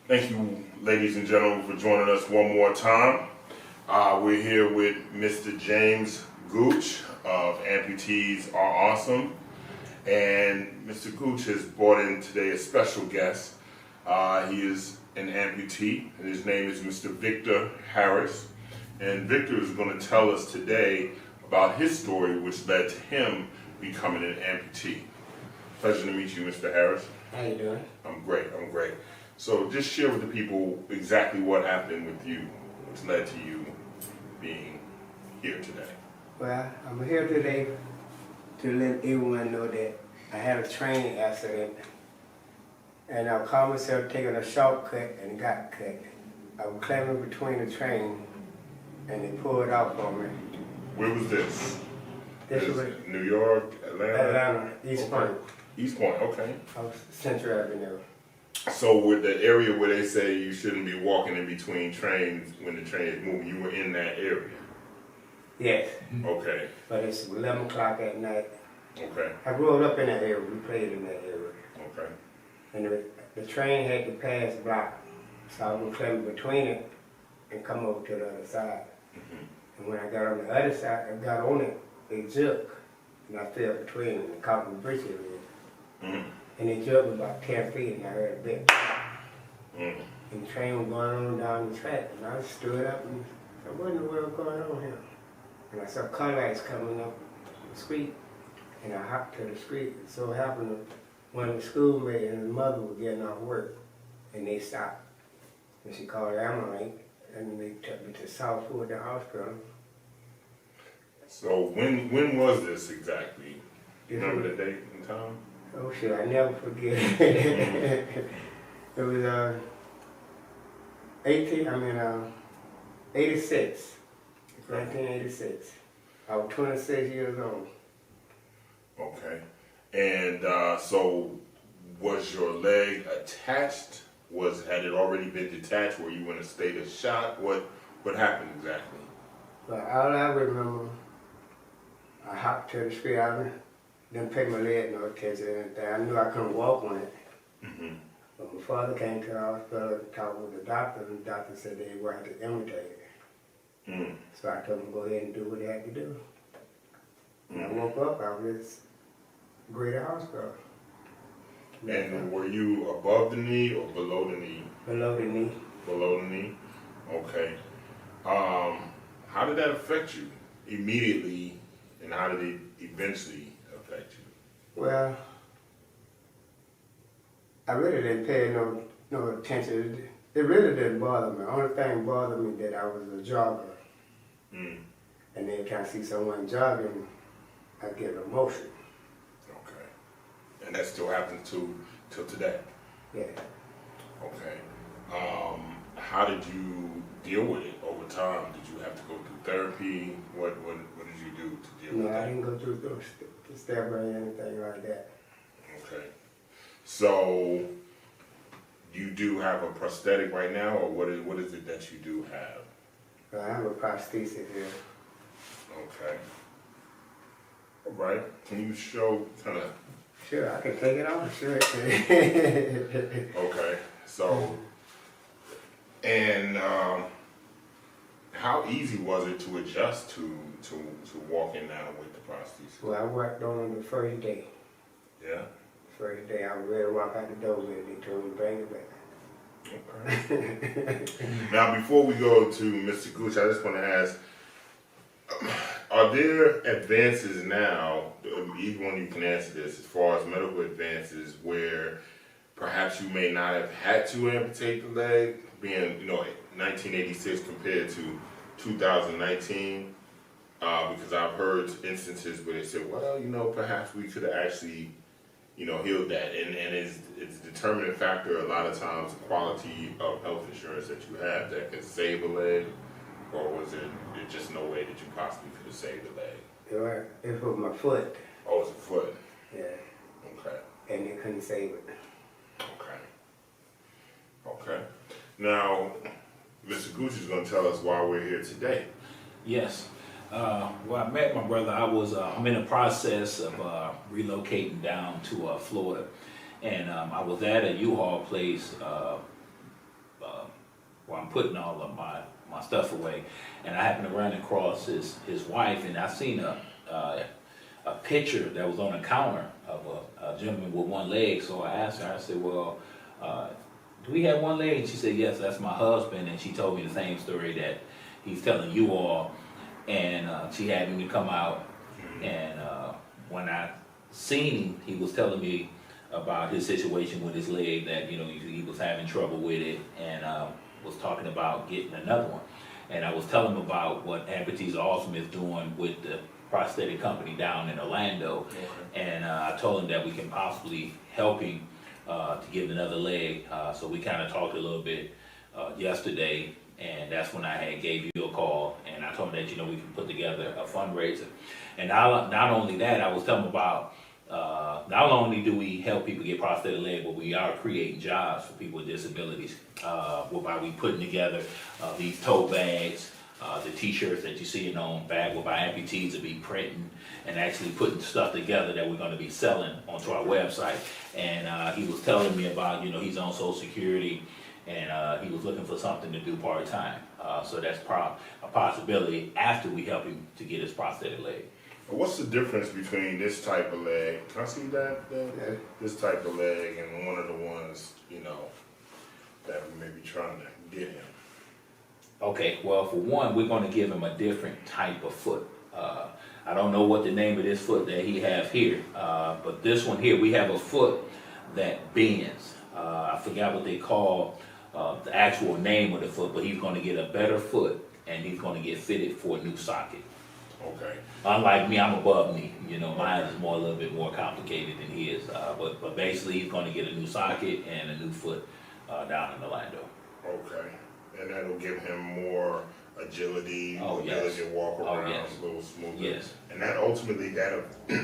Thank you, ladies and gentlemen, for joining us one more time. We're here with Mr. James Gouch of Amputees Are Awesome. And Mr. Gouch has brought in today a special guest. He is an amputee, and his name is Mr. Victor Harris. And Victor is going to tell us today about his story, which led to him becoming an amputee. Pleasure to meet you, Mr. Harris. How you doing? I'm great. So just share with the people exactly what happened with you, which led to you being here today. Well, I'm here today to let everyone know that I had a train accident and I caught myself taking a shortcut and got cut. I was climbing between the train and they pulled off on me. Where was this? This was New York, Atlanta? East Point. East Point, okay. Off Central Avenue. So with the area where they say you shouldn't be walking in between trains when the train is moving, you were in that area? Yes. Okay. But it's 11 o'clock at night. Okay. I grew up in that area. We played in that area. Okay. And the train had to pass block. So I was climbing between it and come over to the other side. Mm-hmm. And when I got on the other side, I got on it, it jerked. And I fell between them and caught my britches with it. Mm-hmm. And it jerked me about 10 feet and I heard a bit. Mm-hmm. And the train was going on down the track. And I stood up and said, what in the world going on here? And I saw car lights coming up the street. And I hopped to the street. It so happened that one of the schoolmates and his mother were getting off work. And they stopped. And she called the ambulance. And they took me to Southwood, the hospital. So when was this exactly? You remember the date and time? Oh shit, I never forget. It was 86. 1986. I was 26 years old. Okay. And so was your leg attached? Had it already been detached? Were you in a state of shock? What happened exactly? But all I remember, I hopped to the street. I didn't pay my leg no attention or anything. I knew I couldn't walk on it. Mm-hmm. But my father came to the hospital and talked with the doctor, and the doctor said they were going to amputate it. Mm-hmm. So I told him to go ahead and do what they had to do. When I Mm-hmm. woke up, I was Greater Hospital. And were you above the knee or below the knee? Below the knee. Below the knee? Okay. How did that affect you immediately, and how did it eventually affect you? Well, I really didn't pay no attention. It really didn't bother me. The only thing bothered me that I was a jogger. Mm. And every time I see someone jogging, I get emotion. Okay. And that still happens till today? Yeah. Okay. How did you deal with it over time? Did you have to go through therapy? What did you do to deal with No, I it? didn't go through the step or anything like that. Okay. So you do have a prosthetic right now, or what is it that you do have? But I have a prosthesis here. Okay. All right. Can you show kind of? Sure, I can take it off. Sure. Okay. So, and how easy was it to adjust to walking now with the prosthesis? Well, I worked on it the first day. Yeah. First day I was ready to walk out the door with it. They told me to bring it back. Okay. Now, before we go to Mr. Gouch, I just want to ask, are there advances now, either one you can answer this, as far as medical advances where perhaps you may not have had to amputate the leg, being, 1986 compared to 2019? Because I've heard instances where they said, well, perhaps we could have actually, healed that. And it's a determining factor a lot of times, the quality of health insurance that you have that can save a leg, or was it just no way that you possibly could have saved the leg? It was my foot. Oh, it's a foot. Yeah. Okay. And they couldn't save it. Okay. Now, Mr. Gouch is going to tell us why we're here today. Yes. Well, I met my brother. I'm in the process of relocating down to Florida, and I was at a U-Haul place where I'm putting all of my stuff away, and I happened to run across his wife, and I seen a picture that was on a counter of a gentleman with one leg. So I asked her, I said, well, do we have one leg? And she said, yes, that's my husband. And she told me the same story that he's telling you all. And she had me to come out. And when I seen him, he was telling me about his situation with his leg, that, you know, he was having trouble with it, and was talking about getting another one. And I was telling him about what Amputees Awesome is doing with the prosthetic company down in Orlando. Okay. And I told him that we can possibly help him to get another leg. So we kind of talked a little bit yesterday, and that's when I had gave you a call, and I told him that, you know, we can put together a fundraiser. And not only that, I was telling him about not only do we help people get prosthetic leg, but we are creating jobs for people with disabilities, whereby we putting together these tote bags, the t-shirts that you see on back, whereby amputees will be printing and actually putting stuff together that we're going to be selling onto our website. And he was telling me about, you know, he's on Social Security, and he was looking for something to do part-time. So that's a possibility after we help him to get his prosthetic leg. What's the difference between this type of leg? Can I see that? Yeah. This type of leg and one of the ones, you know, that we may be trying to get him. Okay, well, for one, we're going to give him a different type of foot. I don't know what the name of this foot that he have here, but this one here, we have a foot that bends. I forgot what they call the actual name of the foot, but he's going to get a better foot, and he's going to get fitted for a new socket. Okay. Unlike me, I'm above knee. You know, mine is a little bit more complicated than his. But basically, he's going to get a new socket and a new foot down in Orlando. Okay. And that'll give him more agility, Oh, ability yes. to walk Oh, around yes. a little smoother. Yes. And that ultimately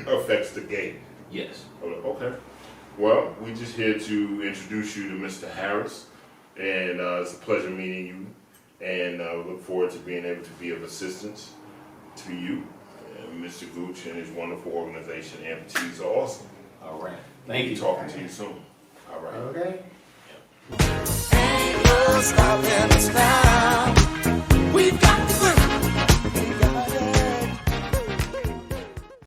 affects the gait. Yes. Okay. Well, we just here to introduce you to Mr. Harris, and it's a pleasure meeting you, and we look forward to being able to be of assistance to you, Mr. Gouch, and his wonderful organization, Amputees Are Awesome. All right. Thank you. Talking to you soon. All right. Okay? Ain't no stopping us now.